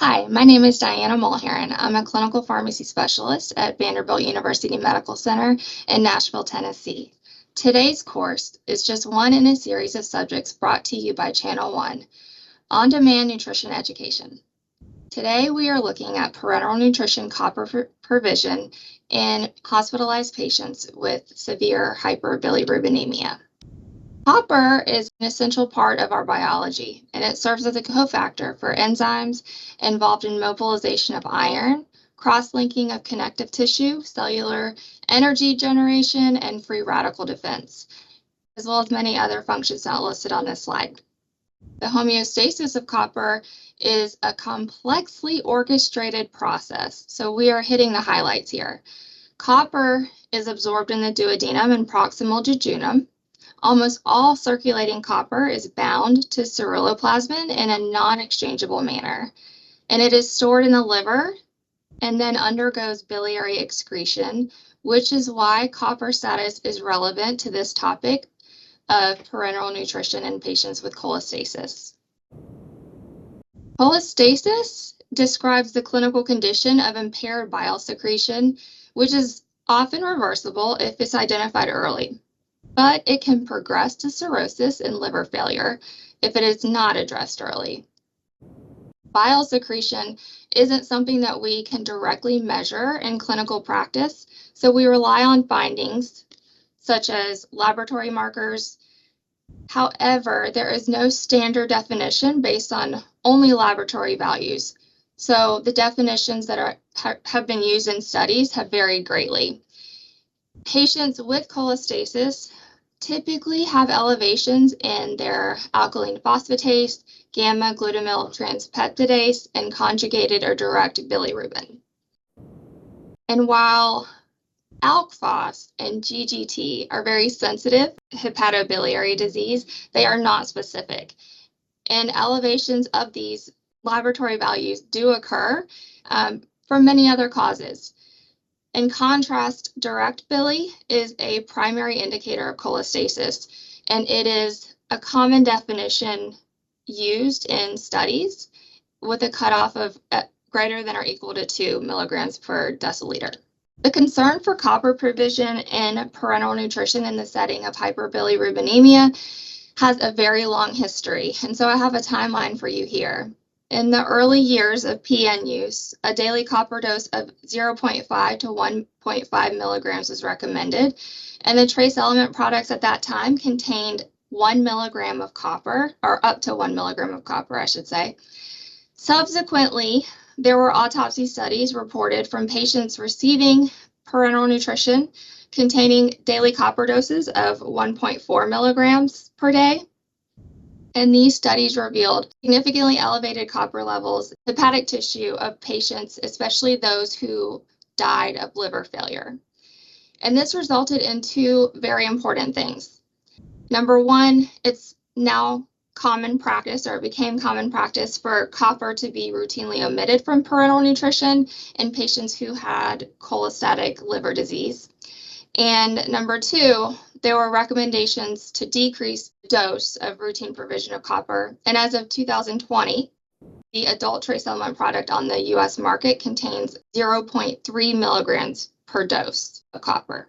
Hi, my name is Diana Mulherin. I'm a clinical pharmacy specialist at Vanderbilt University Medical Center in Nashville, Tennessee. Today's course is just one in a series of subjects brought to you by Channel 1, On-Demand Nutrition Education. Today we are looking at parenteral nutrition copper provision in hospitalized patients with severe hyperbilirubinemia. Copper is an essential part of our biology, and it serves as a cofactor for enzymes involved in mobilization of iron, cross-linking of connective tissue, cellular energy generation, and free radical defense, as well as many other functions not listed on this slide. The homeostasis of copper is a complexly orchestrated process, so we are hitting the highlights here. Copper is absorbed in the duodenum and proximal jejunum. Almost all circulating copper is bound to ceruloplasmin in a non-exchangeable manner, and it is stored in the liver and then undergoes biliary excretion, which is why copper status is relevant to this topic of parenteral nutrition in patients with cholestasis. Cholestasis describes the clinical condition of impaired bile secretion, which is often reversible if it's identified early, but it can progress to cirrhosis and liver failure if it is not addressed early. Bile secretion isn't something that we can directly measure in clinical practice, so we rely on findings such as laboratory markers. However, there is no standard definition based on only laboratory values, so the definitions that have been used in studies have varied greatly. Patients with cholestasis typically have elevations in their alkaline phosphatase, gamma glutamyl transpeptidase, and conjugated or direct bilirubin. And while ALK-Phos and GGT are very sensitive hepatobiliary disease, they are not specific. And elevations of these laboratory values do occur for many other causes. In contrast, direct bili is a primary indicator of cholestasis, and it is a common definition used in studies with a cutoff of greater than or equal to 2 milligrams per deciliter. The concern for copper provision in parenteral nutrition in the setting of hyperbilirubinemia has a very long history, and so I have a timeline for you here. In the early years of PN use, a daily copper dose of 0.5 to 1.5 milligrams was recommended, and the trace element products at that time contained 1 milligram of copper, or up to 1 milligram of copper, I should say. Subsequently, there were autopsy studies reported from patients receiving parenteral nutrition containing daily copper doses of 1.4 milligrams per day. And these studies revealed significantly elevated copper levels in hepatic tissue of patients, especially those who died of liver failure. And this resulted in two very important things. Number one, it's now common practice, or it became common practice, for copper to be routinely omitted from parenteral nutrition in patients who had cholestatic liver disease. And number two, there were recommendations to decrease the dose of routine provision of copper. And as of 2020, the adult trace element product on the US market contains 0.3 milligrams per dose of copper.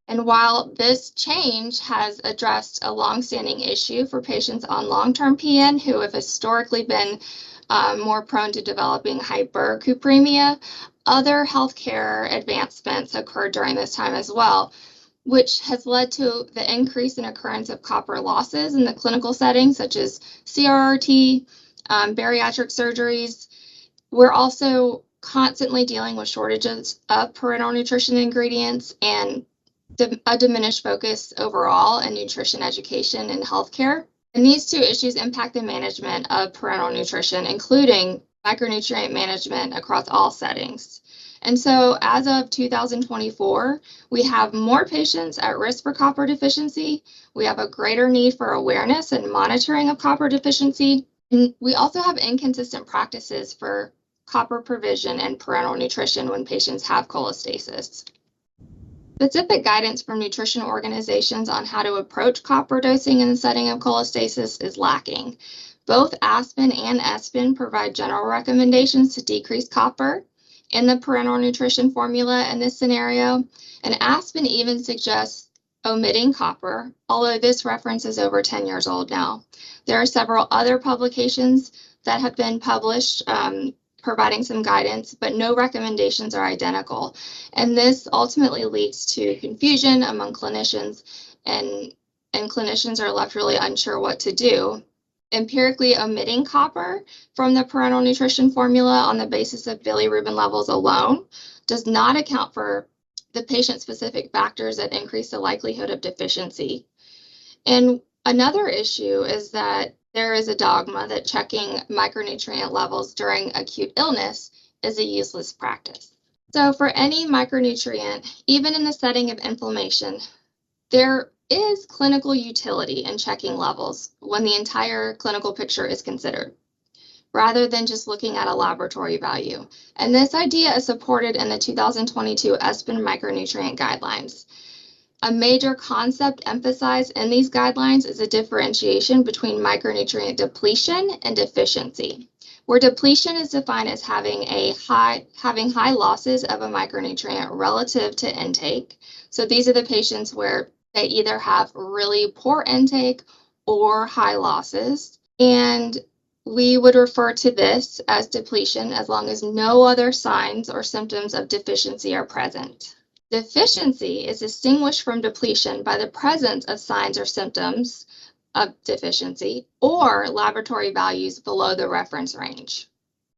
And while this change has addressed a longstanding issue for patients on long-term PN who have historically been more prone to developing hypercuprimia, other healthcare advancements occurred during this time as well, which has led to the increase in occurrence of copper losses in the clinical setting, such as CRRT, bariatric surgeries. We're also constantly dealing with shortages of parenteral nutrition ingredients and a diminished focus overall in nutrition education and healthcare. And these two issues impact the management of parenteral nutrition, including micronutrient management across all settings. And so as of 2024, we have more patients at risk for copper deficiency. We have a greater need for awareness and monitoring of copper deficiency. And we also have inconsistent practices for copper provision and parenteral nutrition when patients have cholestasis. Specific guidance from nutrition organizations on how to approach copper dosing in the setting of cholestasis is lacking. Both ASPEN and ESPEN provide general recommendations to decrease copper in the parenteral nutrition formula in this scenario, and ASPEN even suggests omitting copper, although this reference is over 10 years old now. There are several other publications that have been published providing some guidance, but no recommendations are identical. And this ultimately leads to confusion among clinicians, and clinicians are left really unsure what to do. Empirically omitting copper from the parenteral nutrition formula on the basis of bilirubin levels alone does not account for the patient-specific factors that increase the likelihood of deficiency. And another issue is that there is a dogma that checking micronutrient levels during acute illness is a useless practice. So for any micronutrient, even in the setting of inflammation, there is clinical utility in checking levels when the entire clinical picture is considered, rather than just looking at a laboratory value. And this idea is supported in the 2022 ESPEN micronutrient guidelines. A major concept emphasized in these guidelines is a differentiation between micronutrient depletion and deficiency, where depletion is defined as having high losses of a micronutrient relative to intake. So these are the patients where they either have really poor intake or high losses. And we would refer to this as depletion as long as no other signs or symptoms of deficiency are present. Deficiency is distinguished from depletion by the presence of signs or symptoms of deficiency or laboratory values below the reference range.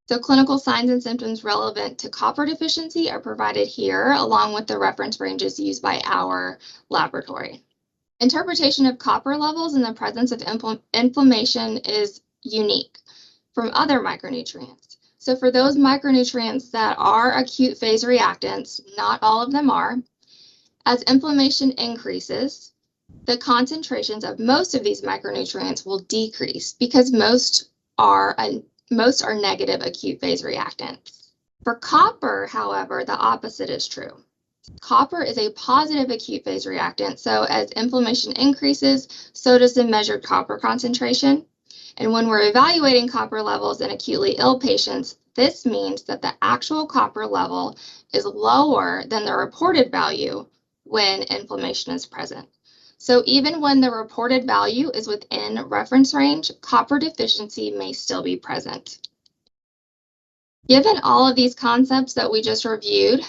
So clinical signs and symptoms relevant to copper deficiency are provided here, along with the reference ranges used by our laboratory. Interpretation of copper levels in the presence of inflammation is unique from other micronutrients. So for those micronutrients that are acute phase reactants, not all of them are, as inflammation increases, the concentrations of most of these micronutrients will decrease because most are negative acute phase reactants. For copper, however, the opposite is true. Copper is a positive acute phase reactant, so as inflammation increases, so does the measured copper concentration. And when we're evaluating copper levels in acutely ill patients, this means that the actual copper level is lower than the reported value when inflammation is present. So even when the reported value is within reference range, copper deficiency may still be present. Given all of these concepts that we just reviewed,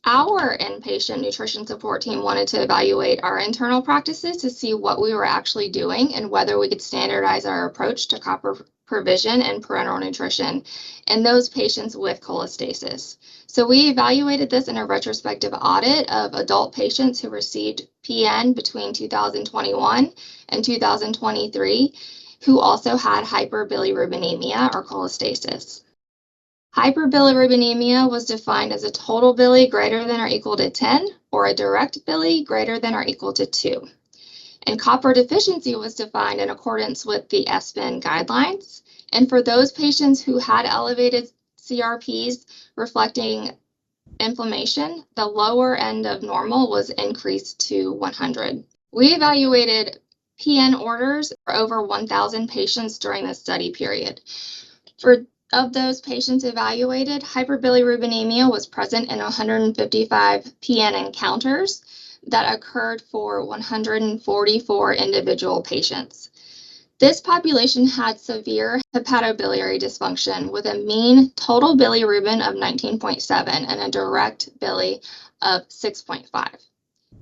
our inpatient nutrition support team wanted to evaluate our internal practices to see what we were actually doing and whether we could standardize our approach to copper provision and parenteral nutrition in those patients with cholestasis. So we evaluated this in a retrospective audit of adult patients who received PN between 2021 and 2023 who also had hyperbilirubinemia or cholestasis. Hyperbilirubinemia was defined as a total bili greater than or equal to 10 or a direct bili greater than or equal to 2. And copper deficiency was defined in accordance with the ESPEN guidelines. And for those patients who had elevated CRPs reflecting inflammation, the lower end of normal was increased to 100. We evaluated PN orders for over 1,000 patients during the study period. Of those patients evaluated, hyperbilirubinemia was present in 155 PN encounters that occurred for 144 individual patients. This population had severe hepatobiliary dysfunction with a mean total bilirubin of 19.7 and a direct bili of 6.5.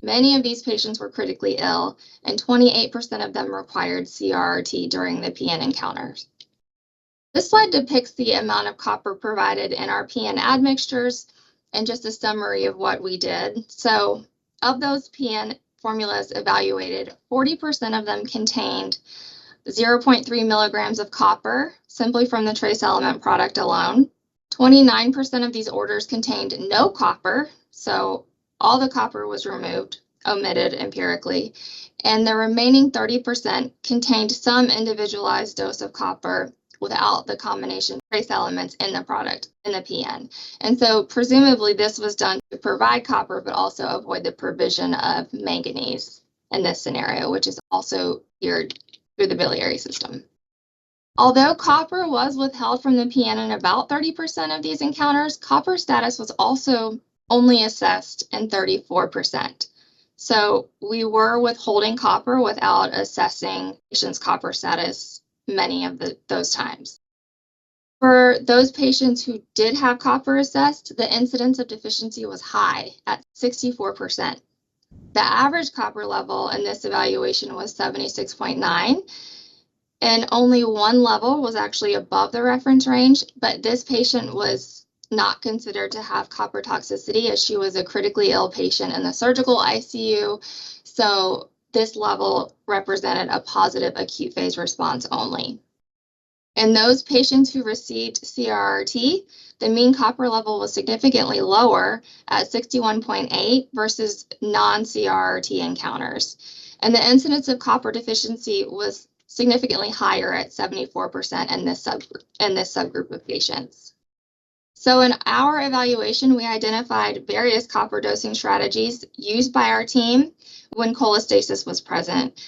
Many of these patients were critically ill, and 28% of them required CRRT during the PN encounters. This slide depicts the amount of copper provided in our PN admixtures and just a summary of what we did. So of those PN formulas evaluated, 40% of them contained 0.3 milligrams of copper simply from the trace element product alone. 29% of these orders contained no copper, so all the copper was omitted empirically, and the remaining 30% contained some individualized dose of copper without the combination trace elements in the product, in the PN. And so presumably this was done to provide copper, but also avoid the provision of manganese in this scenario, which is also geared through the biliary system. Although copper was withheld from the PN in about 30% of these encounters, copper status was also only assessed in 34%. So we were withholding copper without assessing patients' copper status many of those times. For those patients who did have copper assessed, the incidence of deficiency was high at 64%. The average copper level in this evaluation was 76.9, and only one level was actually above the reference range, but this patient was not considered to have copper toxicity as she was a critically ill patient in the surgical ICU, so this level represented a positive acute phase response only. In those patients who received CRRT, the mean copper level was significantly lower at 61.8 versus non-CRRT encounters. And the incidence of copper deficiency was significantly higher at 74% in this subgroup of patients. So in our evaluation, we identified various copper dosing strategies used by our team when cholestasis was present.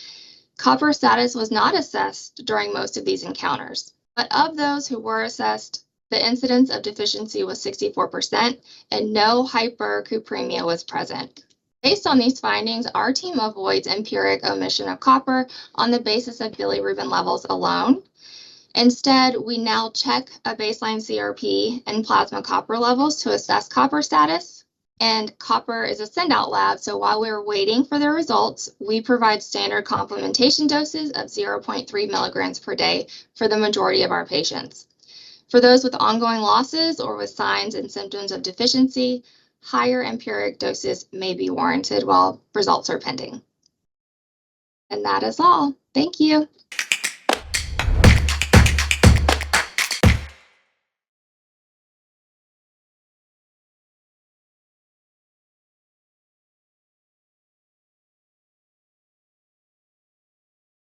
Copper status was not assessed during most of these encounters, but of those who were assessed, the incidence of deficiency was 64% and no hypercuprimia was present. Based on these findings, our team avoids empiric omission of copper on the basis of bilirubin levels alone. Instead, we now check a baseline CRP and plasma copper levels to assess copper status. And copper is a send-out lab, so while we're waiting for the results, we provide standard complementation doses of 0.3 milligrams per day for the majority of our patients. For those with ongoing losses or with signs and symptoms of deficiency, higher empiric doses may be warranted while results are pending. And that is all. Thank you.